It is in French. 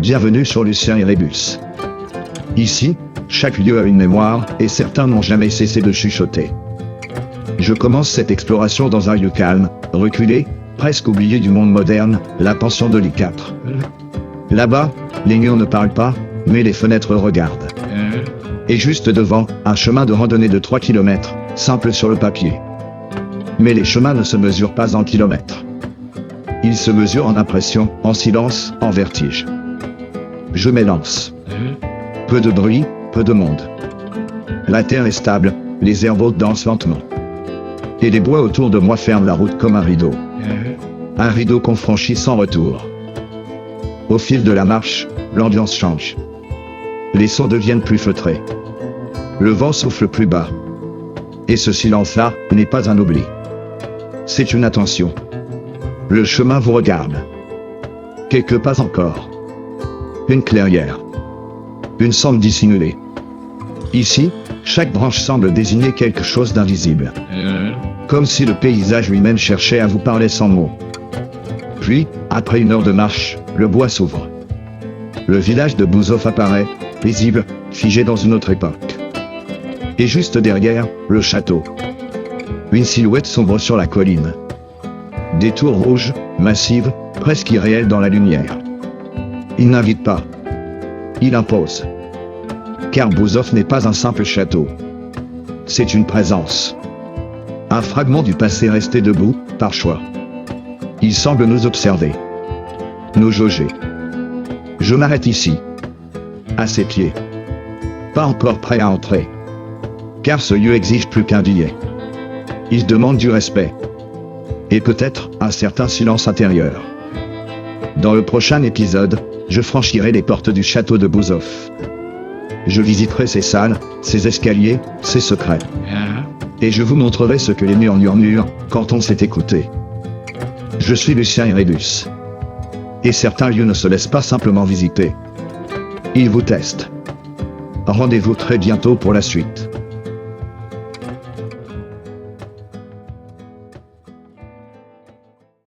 Bienvenue sur Lucien et Rébus. Ici, chaque lieu a une mémoire, et certains n'ont jamais cessé de chuchoter. Je commence cette exploration dans un lieu calme, reculé, presque oublié du monde moderne, la pension de Lit 4. Là-bas, les murs ne parlent pas, mais les fenêtres regardent. Et juste devant, un chemin de randonnée de 3 km, simple sur le papier. Mais les chemins ne se mesurent pas en kilomètres. Ils se mesurent en impression, en silence, en vertige. Je m'élance. Peu de bruit, peu de monde. La terre est stable, les herbes dansent lentement. Et les bois autour de moi ferment la route comme un rideau. Un rideau qu'on franchit sans retour. Au fil de la marche, l'ambiance change. Les sons deviennent plus feutrés. Le vent souffle plus bas. Et ce silence-là n'est pas un oubli. C'est une attention. Le chemin vous regarde. Quelques pas encore. Une clairière. Une cendre dissimulée. Ici, chaque branche semble désigner quelque chose d'invisible. Comme si le paysage lui-même cherchait à vous parler sans mots. Puis, après une heure de marche, le bois s'ouvre. Le village de Buzov apparaît, paisible, figé dans une autre époque. Et juste derrière, le château. Une silhouette sombre sur la colline. Des tours rouges, massives, presque irréelles dans la lumière. Il n'invite pas. Il impose. Car Buzov n'est pas un simple château. C'est une présence. Un fragment du passé resté debout, par choix. Il semble nous observer. Nous jauger. Je m'arrête ici. À ses pieds. Pas encore prêt à entrer. Car ce lieu exige plus qu'un billet. Il demande du respect. Et peut-être un certain silence intérieur. Dans le prochain épisode, je franchirai les portes du château de Buzov. Je visiterai ses salles, ses escaliers, ses secrets. Et je vous montrerai ce que les murs murmurent quand on s'est écouté. Je suis Lucien et Rébus. Et certains lieux ne se laissent pas simplement visiter. Ils vous testent. Rendez-vous très bientôt pour la suite.